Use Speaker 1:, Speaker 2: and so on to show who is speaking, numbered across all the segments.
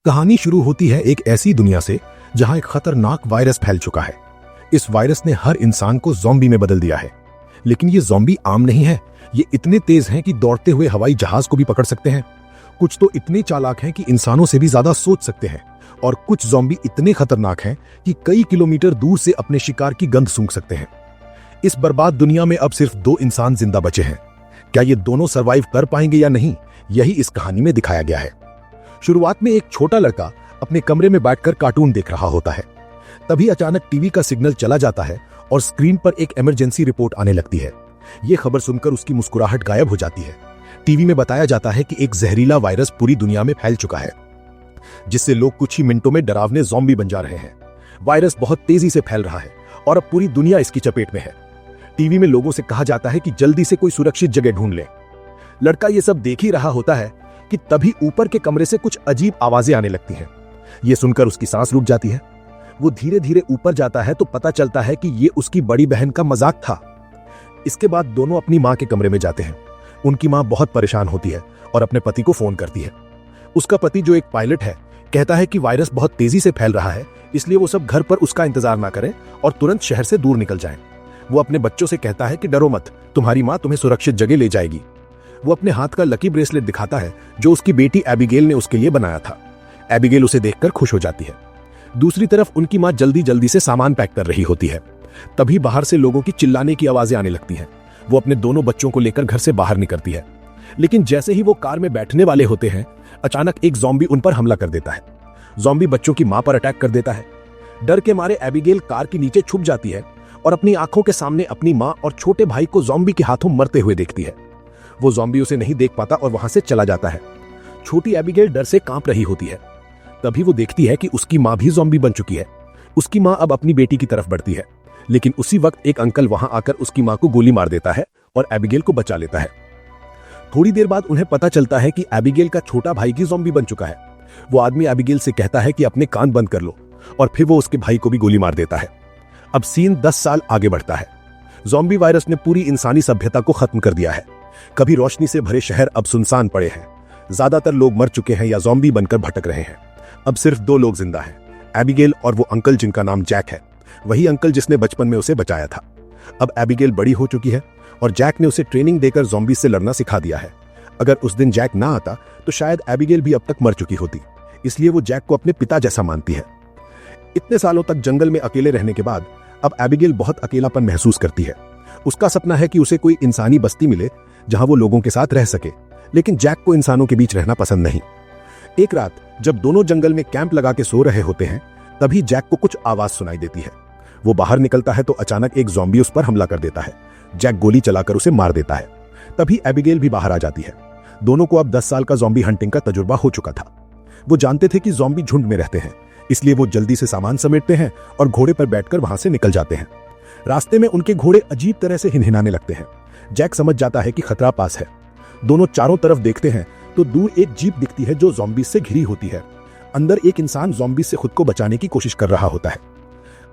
Speaker 1: कहानी शुरू होती है एक ऐसी दुनिया से जहां एक खतरनाक वायरस फैल चुका है। इस वायरस ने हर इंसान को ज़ॉम्बी में बदल दिया है। लेकिन ये ज़ॉम्बी आम नहीं है, ये इतने तेज हैं कि दौड़ते हुए हवाई जहाज को भी पकड़ सकते हैं। कुछ तो इतने चालाक हैं कि इंसानों से भी ज्यादा सोच सकते हैं, और कुछ ज़ॉम्बी इतने खतरनाक हैं कि कई किलोमीटर दूर से अपने शिकार की गंध सूंघ सकते हैं। इस बर्बाद दुनिया में अब सिर्फ 2 इंसान जिंदा बचे हैं। क्या ये दोनों सरवाइव कर पाएंगे या नहीं, यही इस कहानी में दिखाया गया है। शुरुआत में एक छोटा लड़का अपने कमरे में बैठकर कार्टून देख रहा होता है। तभी अचानक टीवी का सिग्नल चला जाता है और स्क्रीन पर एक इमरजेंसी रिपोर्ट आने लगती है। यह खबर सुनकर उसकी मुस्कुराहट गायब हो जाती है। टीवी में बताया जाता है कि एक जहरीला वायरस पूरी दुनिया में फैल चुका है, जिससे लोग कुछ ही मिनटों में डरावने ज़ॉम्बी बन जा रहे हैं। वायरस बहुत तेजी से फैल रहा है और अब पूरी दुनिया इसकी चपेट में है। टीवी में लोगों से कहा जाता है कि जल्दी से कोई सुरक्षित जगह ढूंढ लें। लड़का यह सब देख ही रहा होता है कि तभी ऊपर के कमरे से कुछ अजीब आवाजें आने लगती हैं। यह सुनकर उसकी सांस रुक जाती है। वो धीरे धीरे ऊपर जाता है तो पता चलता है कि यह उसकी बड़ी बहन का मजाक था। इसके बाद दोनों अपनी मां के कमरे में जाते हैं। उनकी मां बहुत परेशान होती है और अपने पति को फोन करती है। उसका पति, जो एक पायलट है, कहता है कि वायरस बहुत तेजी से फैल रहा है, इसलिए वो सब घर पर उसका इंतजार ना करें और तुरंत शहर से दूर निकल जाएं। वो अपने बच्चों से कहता है कि डरो मत, तुम्हारी मां तुम्हें सुरक्षित जगह ले जाएगी। वो अपने हाथ का लकी ब्रेसलेट दिखाता है जो उसकी बेटी एबिगेल ने उसके लिए बनाया था। एबिगेल उसे देखकर खुश हो जाती है। दूसरी तरफ उनकी मां जल्दी जल्दी से सामान पैक कर रही होती है। तभी बाहर से लोगों की चिल्लाने की आवाजें आने लगती हैं। वो अपने दोनों बच्चों को लेकर घर से बाहर निकलती है। लेकिन जैसे ही वो कार में बैठने वाले होते हैं, अचानक एक ज़ॉम्बी उन पर हमला कर देता है। ज़ॉम्बी बच्चों की मां पर अटैक कर देता है। डर के मारे एबिगेल कार के नीचे छुप जाती है और अपनी आंखों के सामने अपनी मां और छोटे भाई को ज़ॉम्बी के हाथों मरते हुए देखती है। वो ज़ॉम्बी उसे नहीं देख पाता और वहां से चला जाता है। छोटी एबिगेल डर से कांप रही होती है। तभी वो देखती है कि उसकी मां भी ज़ॉम्बी बन चुकी है। उसकी मां अब अपनी बेटी की तरफ बढ़ती है, लेकिन उसी वक्त एक अंकल वहां आकर उसकी मां को गोली मार देता है और एबिगेल को बचा लेता है। थोड़ी देर बाद उन्हें पता चलता है कि एबिगेल का छोटा भाई भी ज़ॉम्बी बन चुका है। वो आदमी एबिगेल से कहता है कि अपने कान बंद कर लो, और फिर वो उसके भाई को भी गोली मार देता है। अब सीन 10 साल आगे बढ़ता है। ज़ॉम्बी वायरस ने पूरी इंसानी सभ्यता को खत्म कर दिया है। कभी रोशनी से भरे शहर अब सुनसान पड़े हैं। ज्यादातर लोग मर चुके हैं या ज़ॉम्बी बनकर भटक रहे हैं। अब सिर्फ 2 लोग जिंदा हैं, एबिगेल और वो अंकल जिनका नाम जैक है, वही अंकल जिसने बचपन में उसे बचाया था। अब एबिगेल बड़ी हो चुकी है और जैक ने उसे ट्रेनिंग देकर ज़ॉम्बी से लड़ना सिखा दिया है। अगर उस दिन जैक ना आता तो शायद एबिगेल भी अब तक मर चुकी होती, इसलिए वो जैक को अपने पिता जैसा मानती है। इतने सालों तक जंगल में अकेले रहने के बाद अब एबिगेल बहुत अकेलापन महसूस करती है। उसका सपना है कि उसे कोई इंसानी बस्ती मिले जहां वो लोगों के साथ रह सके, लेकिन जैक को इंसानों के बीच रहना पसंद नहीं। एक रात जब दोनों जंगल में कैंप लगा के सो रहे होते हैं, तभी जैक को कुछ आवाज सुनाई देती है। वो बाहर निकलता है तो अचानक एक ज़ॉम्बी उस पर हमला कर देता है। जैक गोली चलाकर उसे मार देता है। तभी एबिगेल भी बाहर आ जाती है। दोनों को अब 10 साल का ज़ॉम्बी हंटिंग का तजुर्बा हो चुका था। वो जानते थे कि ज़ॉम्बी झुंड में रहते हैं, इसलिए वो जल्दी से सामान समेटते हैं और घोड़े पर बैठकर वहां से निकल जाते हैं। रास्ते में उनके घोड़े अजीब तरह से हिनहिनाने लगते हैं। जैक समझ जाता है कि खतरा पास है। दोनों चारों तरफ देखते हैं तो दूर एक जीप दिखती है जो ज़ॉम्बी से घिरी होती है। अंदर एक इंसान ज़ॉम्बी से खुद को बचाने की कोशिश कर रहा होता है।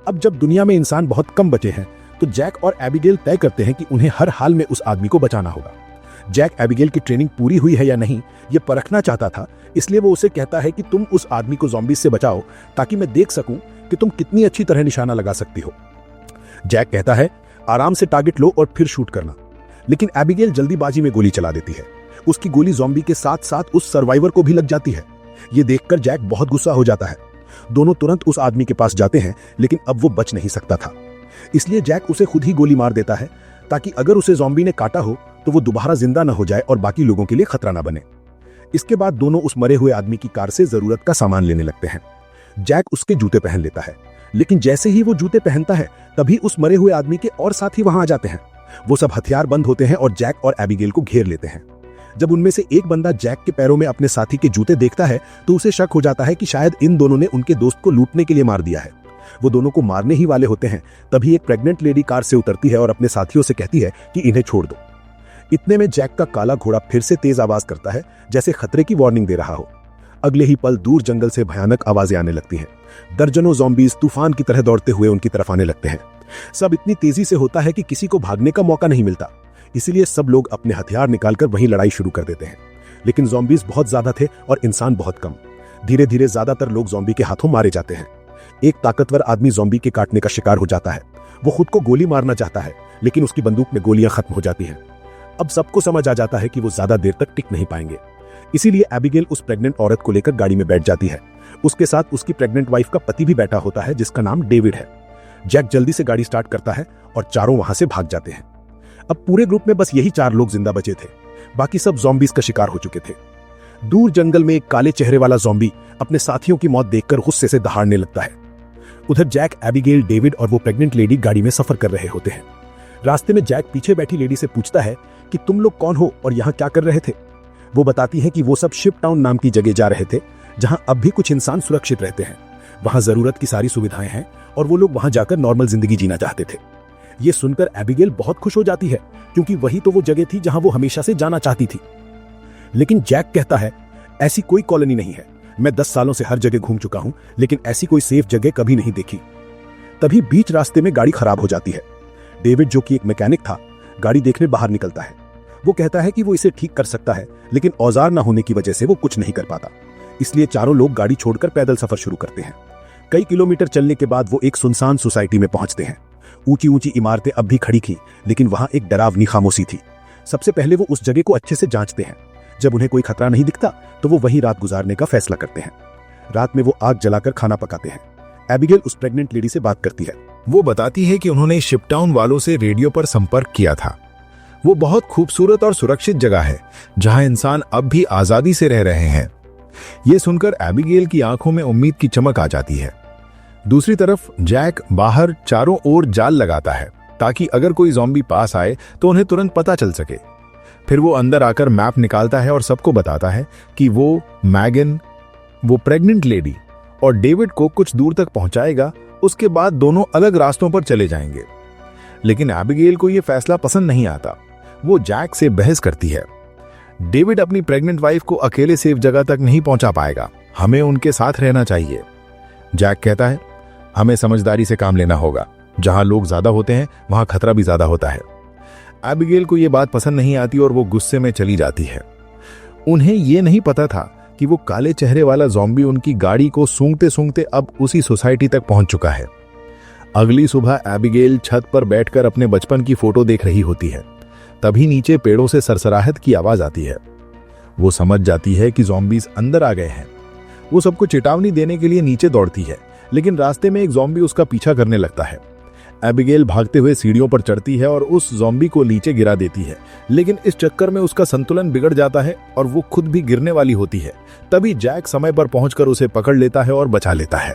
Speaker 1: अब जब दुनिया में इंसान बहुत कम बचे हैं तो जैक और एबिगेल तय करते हैं कि उन्हें हर हाल में उस आदमी को बचाना होगा। जैक एबिगेल की ट्रेनिंग पूरी हुई है या नहीं ये परखना चाहता था, इसलिए वो उसे कहता है कि तुम उस आदमी को ज़ॉम्बी से बचाओ ताकि मैं देख सकूं कि तुम कितनी अच्छी तरह निशाना लगा सकती हो। जैक कहता है आराम से टारगेट लो और फिर शूट करना, लेकिन एबिगेल जल्दीबाजी में गोली चला देती है। उसकी गोली ज़ॉम्बी के साथ साथ उस सर्वाइवर को भी लग जाती है। ये देखकर जैक बहुत गुस्सा हो जाता है। दोनों तुरंत उस आदमी के पास जाते हैं, लेकिन अब वो बच नहीं सकता था, इसलिए जैक उसे खुद ही गोली मार देता है ताकि अगर उसे ज़ॉम्बी ने काटा हो तो वो दोबारा जिंदा न हो जाए और बाकी लोगों के लिए खतरा न बने। इसके बाद दोनों उस मरे हुए आदमी की कार से जरूरत का सामान लेने लगते हैं। जैक उसके जूते पहन लेता है, लेकिन जैसे ही वो जूते पहनता है तभी उस मरे हुए आदमी के और साथी वहां आ जाते हैं। वो सब हथियार बंद होते हैं और जैक और एबिगेल को घेर लेते हैं। जब उनमें से एक बंदा जैक के पैरों में अपने साथी के जूते देखता है तो उसे शक हो जाता है कि शायद इन दोनों ने उनके दोस्त को लूटने के लिए मार दिया है। वो दोनों को मारने ही वाले होते हैं, तभी एक प्रेग्नेंट लेडी कार से उतरती है और अपने साथियों से कहती है कि इन्हें छोड़ दो। इतने में जैक का काला घोड़ा फिर से तेज आवाज करता है, जैसे खतरे की वार्निंग दे रहा हो। अगले ही पल दूर जंगल से भयानक आवाजें आने लगती हैं। दर्जनों ज़ॉम्बीज तूफान की तरह दौड़ते हुए उनकी तरफ आने लगते हैं। सब इतनी तेजी से होता है कि किसी को भागने का मौका नहीं मिलता, इसलिए सब लोग अपने हथियार निकालकर वहीं लड़ाई शुरू कर देते हैं। लेकिन ज़ॉम्बीज बहुत ज्यादा थे और इंसान बहुत कम। धीरे धीरे ज्यादातर लोग ज़ॉम्बी के हाथों मारे जाते हैं। एक ताकतवर आदमी ज़ॉम्बी के काटने का शिकार हो जाता है। वो खुद को गोली मारना चाहता है, लेकिन उसकी बंदूक में गोलियां खत्म हो जाती हैं। अब सबको समझ आ जाता है कि वो ज्यादा देर तक टिक नहीं पाएंगे। इसीलिए एबिगेल उस प्रेग्नेंट औरत को लेकर गाड़ी में बैठ जाती है। उसके साथ उसकी प्रेग्नेंट वाइफ का पति भी बैठा होता है, जिसका नाम डेविड है। जैक जल्दी से गाड़ी स्टार्ट करता है और चारों वहां से भाग जाते हैं। अब पूरे ग्रुप में बस यही 4 लोग जिंदा बचे थे, बाकी सब ज़ॉम्बीज का शिकार हो चुके थे। दूर जंगल में एक काले चेहरे वाला ज़ॉम्बी अपने साथियों की मौत देखकर गुस्से से दहाड़ने लगता है। उधर जैक, एबिगेल, डेविड और वो प्रेग्नेंट लेडी गाड़ी में सफर कर रहे होते हैं। रास्ते में जैक पीछे बैठी लेडी से पूछता है कि तुम लोग कौन हो और यहाँ क्या कर रहे थे। वो बताती है कि वो सब शिप टाउन नाम की जगह जा रहे थे, जहां अब भी कुछ इंसान सुरक्षित रहते हैं। वहां जरूरत की सारी सुविधाएं हैं और वो लोग वहां जाकर नॉर्मल जिंदगी जीना चाहते थे। ये सुनकर एबिगेल बहुत खुश हो जाती है, क्योंकि वही तो वो जगह थी जहां वो हमेशा से जाना चाहती थी। लेकिन जैक कहता है, ऐसी कोई कॉलोनी नहीं है। मैं 10 सालों से हर जगह घूम चुका हूं, लेकिन ऐसी कोई सेफ जगह कभी नहीं देखी। तभी बीच रास्ते में गाड़ी खराब हो जाती है। डेविड, जो कि एक मैकेनिक था, गाड़ी देखने बाहर निकलता है। वो कहता है कि वो इसे ठीक कर सकता है, लेकिन औजार न होने की वजह से वो कुछ नहीं कर पाता। इसलिए चारों लोग गाड़ी छोड़कर पैदल सफर शुरू करते हैं। कई किलोमीटर चलने के बाद वो एक सुनसान सोसाइटी में पहुंचते हैं। ऊंची ऊंची इमारतें अब भी खड़ी थी, लेकिन वहां एक डरावनी खामोशी थी। सबसे पहले वो उस जगह को अच्छे से जांचते हैं। जब उन्हें कोई खतरा नहीं दिखता तो वो वहीं रात गुजारने का फैसला करते हैं। रात में वो आग जलाकर खाना पकाते हैं। एबिगेल उस प्रेग्नेंट लेडी से बात करती है।
Speaker 2: वो बताती है कि उन्होंने शिपटाउन वालों से रेडियो पर संपर्क किया था। वो बहुत खूबसूरत और सुरक्षित जगह है, जहां इंसान अब भी आजादी से रह रहे हैं। ये सुनकर एबिगेल की आंखों में उम्मीद की चमक आ जाती है। दूसरी तरफ जैक बाहर चारों ओर जाल लगाता है, ताकि अगर कोई ज़ॉम्बी पास आए तो उन्हें तुरंत पता चल सके। फिर वो अंदर आकर मैप निकालता है और सबको बताता है कि वो मैगन, वो प्रेग्नेंट लेडी और डेविड को कुछ दूर तक पहुंचाएगा। उसके बाद दोनों अलग रास्तों पर चले जाएंगे। लेकिन एबिगेल को यह फैसला पसंद नहीं आता। वो जैक से बहस करती है। डेविड अपनी प्रेग्नेंट वाइफ को अकेले सेफ जगह तक नहीं पहुंचा पाएगा, हमें उनके साथ रहना चाहिए। जैक कहता है, हमें समझदारी से काम लेना होगा। जहां लोग ज्यादा होते हैं वहां खतरा भी ज्यादा होता है। एबिगेल को यह बात पसंद नहीं आती और वो गुस्से में चली जाती है। उन्हें यह नहीं पता था कि वो काले चेहरे वाला ज़ॉम्बी उनकी गाड़ी को सूंघते सूंघते अब उसी सोसाइटी तक पहुंच चुका है। अगली सुबह एबिगेल छत पर बैठकर अपने बचपन की फोटो देख रही होती है। तभी नीचे पेड़ों से सरसराहट की आवाज आती है। वो समझ जाती है कि ज़ॉम्बीज अंदर आ गए हैं। वो सबको चेतावनी देने के लिए नीचे दौड़ती है, लेकिन रास्ते में एक ज़ॉम्बी उसका पीछा करने लगता है। एबिगेल भागते हुए सीढ़ियों पर चढ़ती है और उस ज़ॉम्बी को नीचे गिरा देती है, लेकिन इस चक्कर में उसका संतुलन बिगड़ जाता है और वो खुद भी गिरने वाली होती है। तभी जैक समय पर पहुंचकर उसे पकड़ लेता है और बचा लेता है।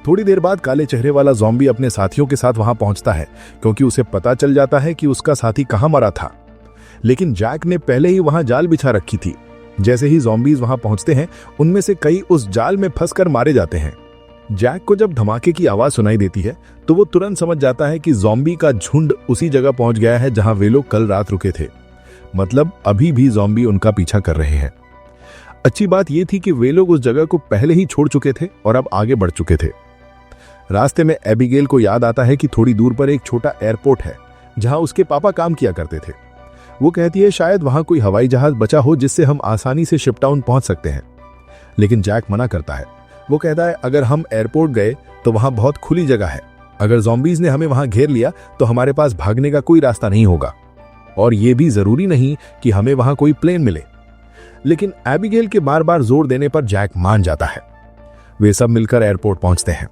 Speaker 2: थोड़ी देर बाद काले चेहरे वाला ज़ॉम्बी अपने साथियों के साथ वहां पहुंचता है, क्योंकि उसे पता चल जाता है कि उसका साथी कहां मरा था। लेकिन जैक ने पहले ही वहां जाल बिछा रखी थी। जैसे ही ज़ॉम्बीज वहां पहुंचते हैं, उनमें से कई उस जाल में फंसकर मारे जाते हैं। जैक को जब धमाके की आवाज सुनाई देती है तो वो तुरंत समझ जाता है कि ज़ॉम्बी का झुंड उसी जगह पहुंच गया है जहां वे लोग कल रात रुके थे। मतलब अभी भी ज़ॉम्बी उनका पीछा कर रहे हैं। अच्छी बात यह थी कि वे लोग उस जगह को पहले ही छोड़ चुके थे और अब आगे बढ़ चुके थे। रास्ते में एबिगेल को याद आता है कि थोड़ी दूर पर एक छोटा एयरपोर्ट है, जहां उसके पापा काम किया करते थे। वो कहती है शायद वहां कोई हवाई जहाज बचा हो जिससे हम आसानी से शिपटाउन पहुंच सकते हैं। लेकिन जैक मना करता है। वो कहता है अगर हम एयरपोर्ट गए तो वहां बहुत खुली जगह है। अगर ज़ॉम्बीज ने हमें वहां घेर लिया तो हमारे पास भागने का कोई रास्ता नहीं होगा, और ये भी जरूरी नहीं कि हमें वहां कोई प्लेन मिले। लेकिन एबिगेल के बार बार जोर देने पर जैक मान जाता है। वे सब मिलकर एयरपोर्ट पहुंचते हैं,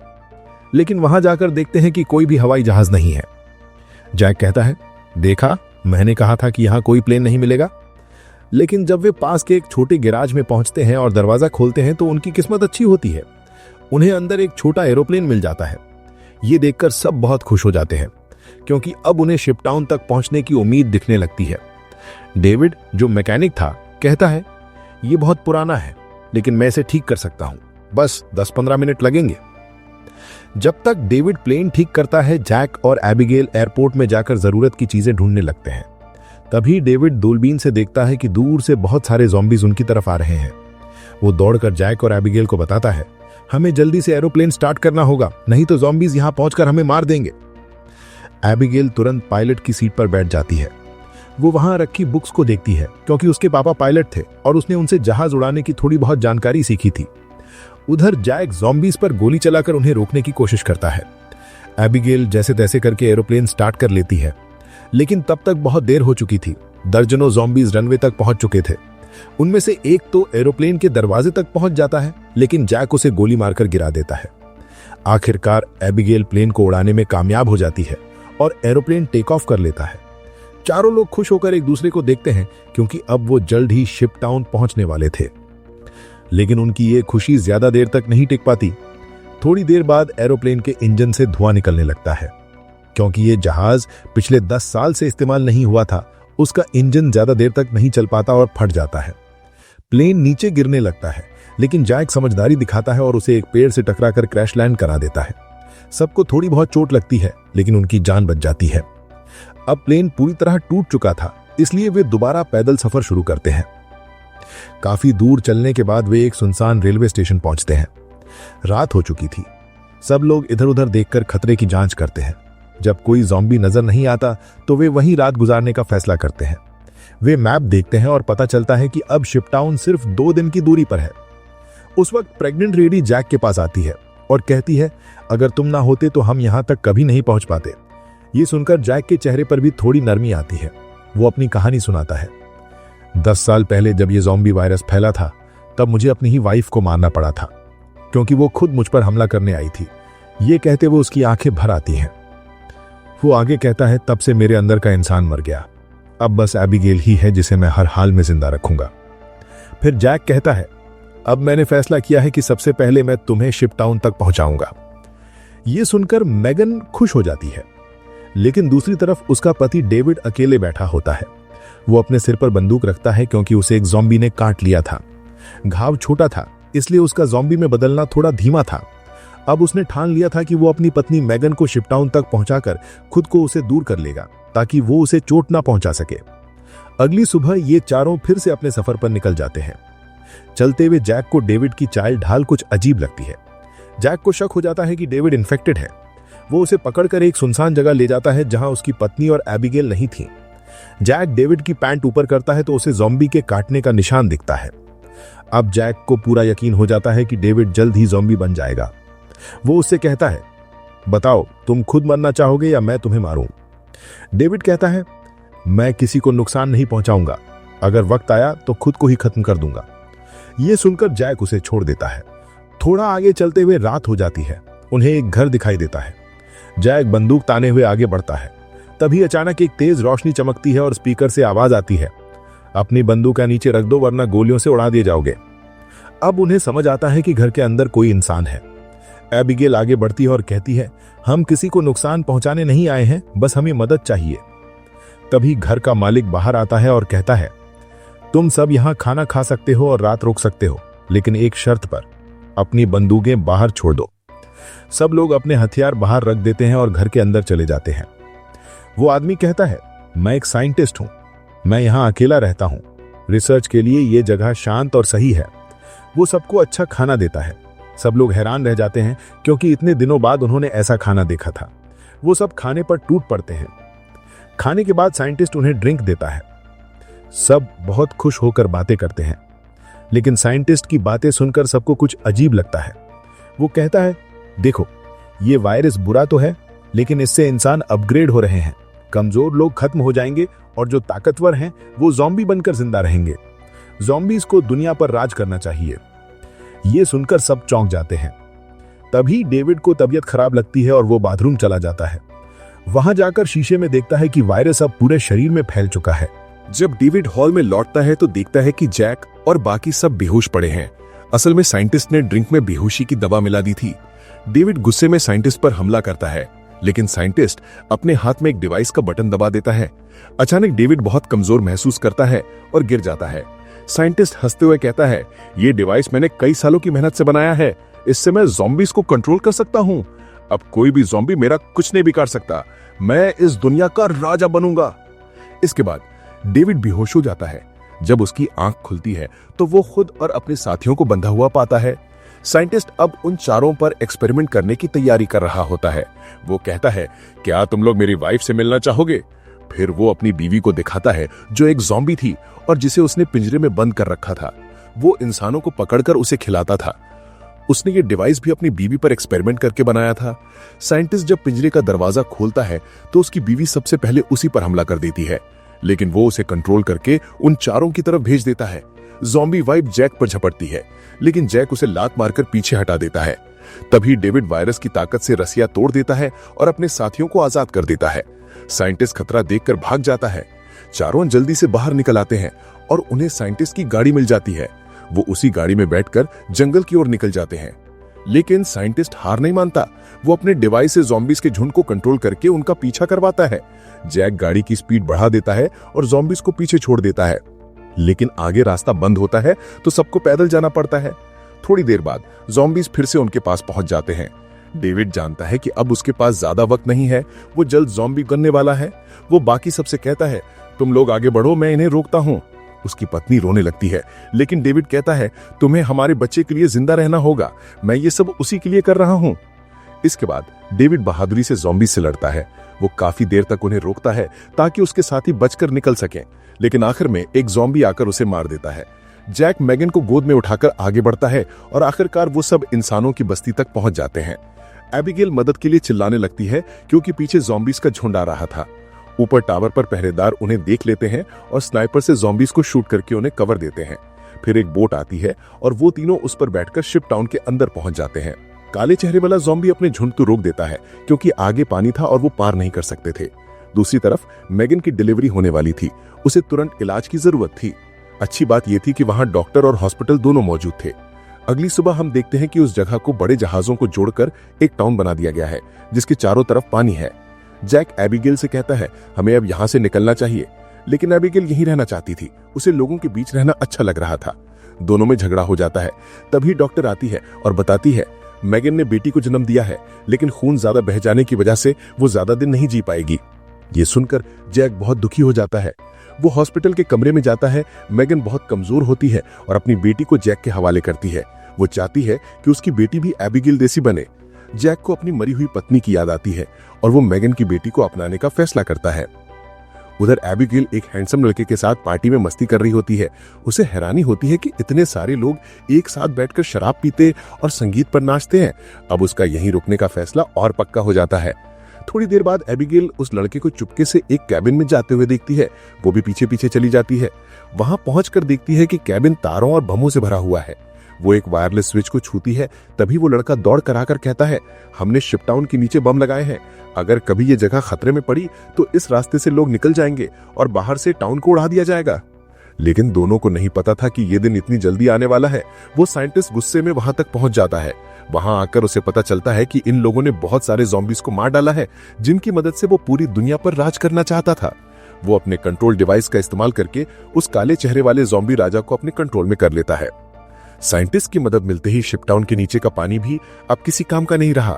Speaker 2: लेकिन वहां जाकर देखते हैं कि कोई भी हवाई जहाज नहीं है। जैक कहता है, देखा, मैंने कहा था कि यहां कोई प्लेन नहीं मिलेगा। लेकिन जब वे पास के एक छोटे गैराज में पहुंचते हैं और दरवाजा खोलते हैं तो उनकी किस्मत अच्छी होती है। उन्हें अंदर एक छोटा एरोप्लेन मिल जाता है। ये देखकर सब बहुत खुश हो जाते हैं, क्योंकि अब उन्हें शिपटाउन तक पहुंचने की उम्मीद दिखने लगती है। डेविड, जो मैकेनिक था, कहता है, ये बहुत पुराना है, लेकिन मैं इसे ठीक कर सकता हूं, बस 10-15 मिनट लगेंगे। जब तक डेविड प्लेन ठीक करता है, जैक और एबिगेल एयरपोर्ट में जाकर जरूरत की चीजें ढूंढने लगते हैं। तभी डेविड दूरबीन से देखता है कि दूर से बहुत सारे ज़ॉम्बीज उनकी तरफ आ रहे हैं। वो दौड़कर जैक और एबिगेल को बताता है, हमें जल्दी से एरोप्लेन स्टार्ट करना होगा, नहीं तो ज़ॉम्बीज यहां पहुंचकर हमें मार देंगे। एबिगेल तुरंत पायलट की सीट पर बैठ जाती है। वो वहां रखी बुक्स को देखती है, क्योंकि उसके पापा पायलट थे और उसने उनसे जहाज उड़ाने की थोड़ी बहुत जानकारी सीखी थी। उधर जैक ज़ॉम्बीज पर गोली चलाकर उन्हें रोकने की कोशिश करता है। एबिगेल जैसे तैसे करके एरोप्लेन स्टार्ट कर लेती है, लेकिन तब तक बहुत देर हो चुकी थी। दर्जनों ज़ॉम्बीज रनवे तक पहुंच चुके थे। उनमें से एक तो एरोप्लेन के दरवाजे तक पहुंच जाता है, लेकिन जैक उसे गोली मारकर गिरा देता है। आखिरकार एबिगेल प्लेन को उड़ाने में कामयाब हो जाती है और एरोप्लेन टेक ऑफ कर लेता है। चारों लोग खुश होकर एक दूसरे को देखते हैं, क्योंकि अब वो जल्द ही शिप टाउन पहुंचने वाले थे। लेकिन उनकी ये खुशी ज्यादा देर तक नहीं टिक पाती। थोड़ी देर बाद एरोप्लेन के इंजन से धुआं निकलने लगता है। क्योंकि ये जहाज पिछले 10 साल से इस्तेमाल नहीं हुआ था, उसका इंजन ज्यादा देर तक नहीं चल पाता और फट जाता है। प्लेन नीचे गिरने लगता है, लेकिन जैक समझदारी दिखाता है और उसे एक पेड़ से टकराकर क्रैश लैंड करा देता है। सबको थोड़ी बहुत चोट लगती है, लेकिन उनकी जान बच जाती है। अब प्लेन पूरी तरह टूट चुका था, इसलिए वे दोबारा पैदल सफर शुरू करते हैं। काफी दूर चलने के बाद वे एक सुनसान रेलवे स्टेशन पहुंचते हैं। रात हो चुकी थी। सब लोग इधर उधर देखकर खतरे की जांच करते हैं। जब कोई ज़ॉम्बी नजर नहीं आता तो वे वहीं रात गुजारने का फैसला करते हैं। वे मैप देखते हैं और पता चलता है कि अब शिप टाउन सिर्फ 2 दिन की दूरी पर है। उस वक्त प्रेग्नेंट लेडी जैक के पास आती है और कहती है, अगर तुम ना होते तो हम यहां तक कभी नहीं पहुंच पाते। ये सुनकर जैक के चेहरे पर भी थोड़ी नरमी आती है। वो अपनी कहानी सुनाता है। 10 साल पहले जब ये ज़ॉम्बी वायरस फैला था, तब मुझे अपनी ही वाइफ को मारना पड़ा था, क्योंकि वो खुद मुझ पर हमला करने आई थी। ये कहते वो उसकी आंखें भर आती हैं। वो आगे कहता है, तब से मेरे अंदर का इंसान मर गया। अब बस एबिगेल ही है जिसे मैं हर हाल में जिंदा रखूंगा। फिर जैक कहता है, अब मैंने फैसला किया है कि सबसे पहले मैं तुम्हें शिप टाउन तक पहुंचाऊंगा। ये सुनकर मैगन खुश हो जाती है, लेकिन दूसरी तरफ उसका पति डेविड अकेले बैठा होता है। वो अपने सिर पर बंदूक रखता है, क्योंकि उसे एक ज़ॉम्बी ने काट लिया था। घाव छोटा था, इसलिए उसका ज़ॉम्बी में बदलना थोड़ा धीमा था। अब उसने ठान लिया था कि वो अपनी पत्नी मैगन को शिप टाउन तक पहुंचाकर खुद को उसे दूर कर लेगा, ताकि वो उसे चोट ना पहुंचा सके। अगली सुबह ये चारों फिर से अपने सफर पर निकल जाते हैं। चलते हुए जैक को डेविड की चाल ढाल कुछ अजीब लगती है। जैक को शक हो जाता है कि डेविड इन्फेक्टेड है। वो उसे पकड़कर एक सुनसान जगह ले जाता है, जहां उसकी पत्नी और एबिगेल नहीं थी। जैक डेविड की पैंट ऊपर करता है तो उसे ज़ॉम्बी के काटने का निशान दिखता है। अब जैक को पूरा यकीन हो जाता है कि डेविड जल्द ही ज़ॉम्बी बन जाएगा। वो उससे कहता है, बताओ तुम खुद मरना चाहोगे या मैं तुम्हें मारूं? डेविड कहता है, मैं किसी को नुकसान नहीं पहुंचाऊंगा। अगर वक्त आया तो खुद को ही खत्म कर दूंगा। यह सुनकर जैक उसे छोड़ देता है। थोड़ा आगे चलते हुए रात हो जाती है। उन्हें एक घर दिखाई देता है। जैक बंदूक ताने हुए आगे बढ़ता है। तभी अचानक एक तेज रोशनी चमकती है और स्पीकर से आवाज आती है, अपनी बंदूक का नीचे रख दो वरना गोलियों से उड़ा दिए जाओगे। अब उन्हें समझ आता है कि घर के अंदर कोई इंसान है। एबिगेल आगे बढ़ती है और कहती है, हम किसी को नुकसान पहुंचाने नहीं आए हैं, बस हमें मदद चाहिए। तभी घर का मालिक बाहर आता है और कहता है, तुम सब यहां खाना खा सकते हो और रात रोक सकते हो, लेकिन एक शर्त पर, अपनी बंदूकें बाहर छोड़ दो। सब लोग अपने हथियार बाहर रख देते हैं और घर के अंदर चले जाते हैं। वो आदमी कहता है, मैं एक साइंटिस्ट हूं, मैं यहां अकेला रहता हूं। रिसर्च के लिए ये जगह शांत और सही है। वो सबको अच्छा खाना देता है। सब लोग हैरान रह जाते हैं, क्योंकि इतने दिनों बाद उन्होंने ऐसा खाना देखा था। वो सब खाने पर टूट पड़ते हैं। खाने के बाद साइंटिस्ट उन्हें ड्रिंक देता है। सब बहुत खुश होकर बातें करते हैं, लेकिन साइंटिस्ट की बातें सुनकर सबको कुछ अजीब लगता है। वो कहता है, देखो, ये वायरस बुरा तो है, लेकिन इससे इंसान अपग्रेड हो रहे हैं। कमजोर लोग खत्म हो जाएंगे और जो ताकतवर हैं वो ज़ॉम्बी बनकर जिंदा रहेंगे। ज़ॉम्बीज को दुनिया पर राज करना चाहिए। ये सुनकर सब चौंक जाते हैं। तभी डेविड को तबीयत खराब लगती है और वो बाथरूम चला जाता है। वहां जाकर शीशे में देखता है कि वायरस अब पूरे शरीर में फैल चुका है।
Speaker 3: जब डेविड हॉल में लौटता है तो देखता है कि जैक और बाकी सब बेहोश पड़े हैं। असल में साइंटिस्ट ने ड्रिंक में बेहोशी की दवा मिला दी थी। डेविड गुस्से में साइंटिस्ट पर हमला करता है, लेकिन साइंटिस्ट अपने हाथ में एक डिवाइस का बटन दबा देता है। अचानक डेविड बहुत कमजोर महसूस करता है और गिर जाता है। साइंटिस्ट हंसते हुए कहता है, ये डिवाइस मैंने कई सालों की मेहनत से बनाया है। इससे मैं ज़ॉम्बीज को कंट्रोल कर सकता हूं। अब कोई भी ज़ॉम्बी मेरा कुछ नहीं बिगाड़ सकता। मैं इस दुनिया का राजा बनूंगा। इसके बाद डेविड बेहोश हो जाता है। जब उसकी आंख खुलती है तो वो खुद और अपने साथियों को बंधा हुआ पाता है। साइंटिस्ट अब उन चारों पर एक्सपेरिमेंट करने की तैयारी कर रहा होता है। वो कहता है, क्या तुम लोग मेरी वाइफ से मिलना चाहोगे? फिर वो अपनी बीवी को दिखाता है, जो एक ज़ॉम्बी थी और जिसे उसने पिंजरे में बंद कर रखा था। वो इंसानों को पकड़कर उसे खिलाता था। उसने ये डिवाइस भी अपनी बीवी पर एक्सपेरिमेंट करके बनाया था। साइंटिस्ट जब पिंजरे का दरवाजा खोलता है तो उसकी बीवी सबसे पहले उसी पर हमला कर देती है, लेकिन वो उसे कंट्रोल करके उन चारों की तरफ भेज देता है। ज़ॉम्बी वाइफ जैक पर झपटती है, लेकिन जैक उसे लात मारकर पीछे हटा देता है। तभी डेविड वायरस की ताकत से रस्सियां तोड़ देता है और अपने साथियों को आजाद कर देता है। साइंटिस्ट खतरा देखकर भाग जाता है। चारों जल्दी से बाहर निकल आते हैं और उन्हें साइंटिस्ट की गाड़ी मिल जाती है। वो उसी गाड़ी में बैठकर जंगल की ओर निकल जाते हैं, लेकिन साइंटिस्ट हार नहीं मानता। वो अपने डिवाइस से ज़ॉम्बीज के झुंड को कंट्रोल करके उनका पीछा करवाता है। जैक गाड़ी की स्पीड बढ़ा देता है और ज़ॉम्बीज को पीछे छोड़ देता है, लेकिन आगे रास्ता बंद होता है तो सबको पैदल जाना पड़ता है। थोड़ी देर बाद ज़ॉम्बीज फिर से उनके पास पहुंच जाते हैं। डेविड जानता है कि अब उसके पास ज्यादा वक्त नहीं है, वो जल्द ज़ॉम्बी बनने वाला है। वो बाकी सबसे कहता है, तुम लोग आगे बढ़ो, मैं इन्हें रोकता हूं। उसकी पत्नी रोने लगती है, लेकिन डेविड कहता है, तुम्हें हमारे बच्चे के लिए जिंदा रहना होगा, मैं ये सब उसी के लिए कर रहा हूं। इसके बाद डेविड बहादुरी से ज़ॉम्बी से लड़ता है। वो काफी देर तक उन्हें रोकता है ताकि उसके साथी बचकर निकल सकें, लेकिन आखिर में एक ज़ॉम्बी आकर उसे मार देता है। जैक मैगन को गोद में उठाकर आगे बढ़ता है और आखिरकार वो सब इंसानों की बस्ती तक पहुंच जाते हैं। एबिगेल मदद के लिए चिल्लाने लगती है क्योंकि पीछे ज़ॉम्बीज का झुंड आ रहा था। ऊपर टावर पर पहरेदार उन्हें देख लेते हैं और स्नाइपर से ज़ॉम्बीज को शूट करके उन्हें कवर देते हैं। फिर एक बोट आती है और वो तीनों उस पर बैठकर शिप टाउन के अंदर पहुंच जाते हैं। काले चेहरे वाला ज़ॉम्बी अपने झुंड को रोक देता है क्योंकि आगे पानी था और वो पार नहीं कर सकते थे। दूसरी तरफ मैगन की डिलीवरी होने वाली थी, उसे तुरंत इलाज की जरूरत थी। अच्छी बात यह थी कि वहां डॉक्टर और हॉस्पिटल दोनों मौजूद थे। अगली सुबह हम देखते हैं कि उस जगह को बड़े जहाजों को जोड़कर एक टाउन बना दिया गया है जिसके चारों तरफ पानी है। जैक एबिगेल से कहता है, हमें अब यहां से निकलना चाहिए, लेकिन एबिगेल यहीं रहना चाहती थी। उसे लोगों के बीच रहना अच्छा लग रहा था। दोनों में झगड़ा हो जाता है। तभी डॉक्टर आती है और बताती है, मैगन ने बेटी को जन्म दिया है, लेकिन खून ज्यादा बह जाने की वजह से वो ज्यादा दिन नहीं जी पाएगी। ये सुनकर जैक बहुत दुखी हो जाता है। वो हॉस्पिटल के कमरे में जाता है। मैगन बहुत कमजोर होती है और अपनी बेटी को जैक के हवाले करती है। वो चाहती है कि उसकी बेटी भी एबिगेल जैसी बने। जैक को अपनी मरी हुई पत्नी की याद आती है और वो मैगन की बेटी को अपनाने का फैसला करता है। उधर एबिगेल एक हैंडसम लड़के के साथ पार्टी में मस्ती कर रही होती है। उसे हैरानी होती है कि इतने सारे लोग एक साथ बैठकर शराब पीते और संगीत पर नाचते हैं। अब उसका यहीं रुकने का फैसला और पक्का हो जाता है। थोड़ी देर बाद एबिगेल उस लड़के को चुपके से एक कैबिन में जाते हुए देखती है। वो भी पीछे पीछे चली जाती है। वहां पहुंचकर देखती है कि कैबिन तारों और बमों से भरा हुआ है। वो एक वायरलेस स्विच को छूती है। तभी वो लड़का दौड़ कर आकर कहता है, हमने शिप टाउन के नीचे बम लगाए हैं। अगर कभी ये जगह खतरे में पड़ी तो इस रास्ते से लोग निकल जाएंगे और बाहर से टाउन को उड़ा दिया जाएगा। लेकिन दोनों को नहीं पता था कि ये दिन इतनी जल्दी आने वाला है। वो साइंटिस्ट गुस्से में वहां तक पहुंच जाता है। वहां आकर उसे पता चलता है कि इन लोगों ने बहुत सारे ज़ॉम्बीज को मार डाला है, जिनकी मदद से वो पूरी दुनिया पर राज करना चाहता था। वो अपने कंट्रोल डिवाइस का इस्तेमाल करके उस काले चेहरे वाले ज़ॉम्बी राजा को अपने कंट्रोल में कर लेता है। साइंटिस्ट की मदद मिलते ही शिप टाउन के नीचे का पानी भी अब किसी काम का नहीं रहा।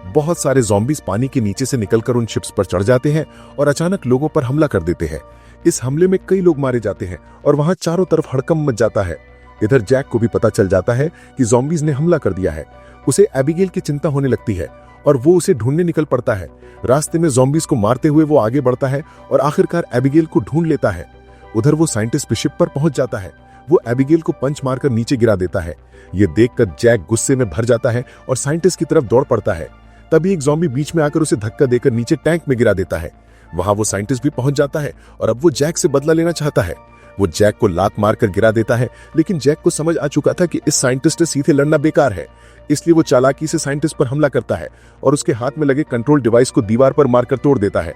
Speaker 3: बहुत सारे ज़ॉम्बीज पानी के नीचे से निकलकर उन शिप्स पर चढ़ जाते हैं और अचानक लोगों पर हमला कर देते हैं। इस हमले में कई लोग मारे जाते हैं और वहां चारों तरफ हड़कंप मच जाता है। इधर जैक को भी पता चल जाता है कि ज़ॉम्बीज ने हमला कर दिया है। उसे एबिगेल की चिंता होने लगती है और वो उसे ढूंढने निकल पड़ता है। रास्ते में ज़ॉम्बीज को मारते हुए वो आगे बढ़ता है और आखिरकार एबिगेल को ढूंढ लेता है। उधर वो साइंटिस्ट शिप पर पहुंच जाता है। वो एबिगेल को पंच मारकर नीचे गिरा देता है। ये देखकर जैक गुस्से में भर जाता है और साइंटिस्ट की तरफ दौड़ पड़ता है। तभी एक ज़ॉम्बी बीच में आकर उसे धक्का देकर नीचे टैंक में गिरा देता है। वहां वो साइंटिस्ट भी पहुंच जाता है और अब वो जैक से बदला लेना चाहता है। वो जैक को लात मारकर गिरा देता है, लेकिन जैक को समझ आ चुका था कि इस साइंटिस्ट से सीधे लड़ना बेकार है। इसलिए वो चालाकी से साइंटिस्ट पर हमला करता है और उसके हाथ में लगे कंट्रोल डिवाइस को दीवार पर मारकर तोड़ देता है।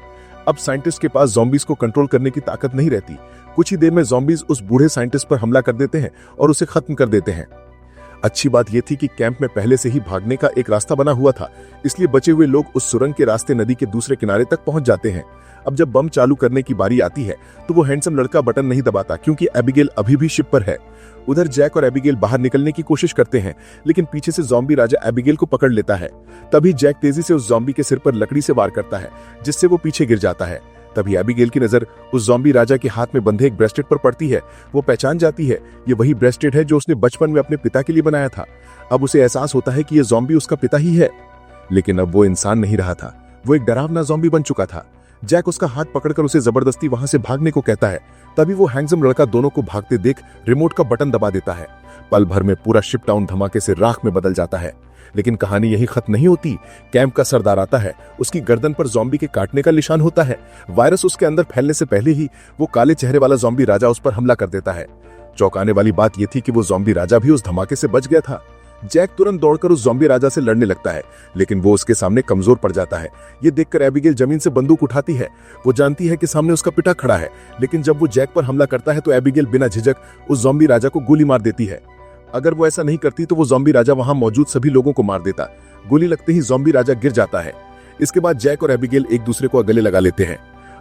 Speaker 3: अब साइंटिस्ट के पास ज़ॉम्बीज को कंट्रोल करने की ताकत नहीं रहती। कुछ ही देर में ज़ॉम्बीज उस बूढ़े साइंटिस्ट पर हमला कर देते हैं और उसे खत्म कर देते हैं। अच्छी बात यह थी कि कैंप में पहले से ही भागने का एक रास्ता बना हुआ था, इसलिए बचे हुए लोग उस सुरंग के रास्ते नदी के दूसरे किनारे तक पहुंच जाते हैं। अब जब बम चालू करने की बारी आती है तो वो हैंडसम लड़का बटन नहीं दबाता क्योंकि एबिगेल अभी भी शिप पर है। उधर जैक और एबिगेल बाहर निकलने की कोशिश करते हैं, लेकिन पीछे से ज़ॉम्बी राजा एबिगेल को पकड़ लेता है। तभी जैक तेजी से उस ज़ॉम्बी के सिर पर लकड़ी से वार करता है, जिससे वो पीछे गिर जाता है। तभी एबिगेल की नजर उस ज़ॉम्बी राजा के हाथ में बंधे एक ब्रेसलेट पर पड़ती है। वो पहचान जाती है ये वही ब्रेसलेट है जो उसने बचपन में अपने पिता के लिए बनाया था। अब उसे एहसास होता है कि ये ज़ॉम्बी उसका पिता ही है, लेकिन अब वो इंसान नहीं रहा था, वो एक डरावना ज़ॉम्बी बन चुका था। जैक उसका हाथ पकड़कर उसे जबरदस्ती वहां से भागने को कहता है। तभी वो हैंडसम लड़का दोनों को भागते देख रिमोट का बटन दबा देता है। पल भर में पूरा शिप टाउन धमाके से राख में बदल जाता है। लेकिन कहानी यही खत्म नहीं होती। कैंप का सरदार आता है, उसकी गर्दन पर ज़ॉम्बी के काटने का निशान होता है। वायरस उसके अंदर फैलने से पहले ही वो काले चेहरे वाला ज़ॉम्बी राजा उस पर हमला कर देता है। चौंकाने वाली बात यह थी कि वो ज़ॉम्बी राजा भी उस धमाके से बच गया था। जैक तुरंत दौड़कर उस ज़ॉम्बी राजा से लड़ने लगता है, लेकिन वो उसके सामने कमजोर पड़ जाता है। ये देखकर एबिगेल जमीन से बंदूक उठाती है। वो जानती है कि सामने उसका पिता खड़ा है, लेकिन जब वो जैक पर हमला करता है तो एबिगेल बिना झिझक उस ज़ॉम्बी राजा को गोली मार देती है। अगर वो ऐसा नहीं करती तो वो ज़ॉम्बी राजा वहां मौजूद सभी लोगों को मार देता। गोली लगते ही ज़ॉम्बी राजा गिर जाता है। इसके बाद जैक और एबिगेल एक दूसरे को गले लगा लेते हैं।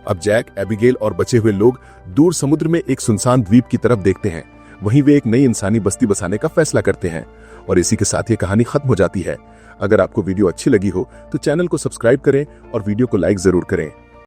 Speaker 3: अब जैक, एबिगेल और बचे हुए लोग दूर समुद्र में एक सुनसान द्वीप की तरफ देखते हैं। वहीं वे एक नई इंसानी बस्ती बसाने का फैसला करते हैं। और इसी के साथ ये कहानी खत्म हो जाती है। अगर आपको वीडियो अच्छी लगी हो तो चैनल को सब्सक्राइब करें और वीडियो को लाइक जरूर करें।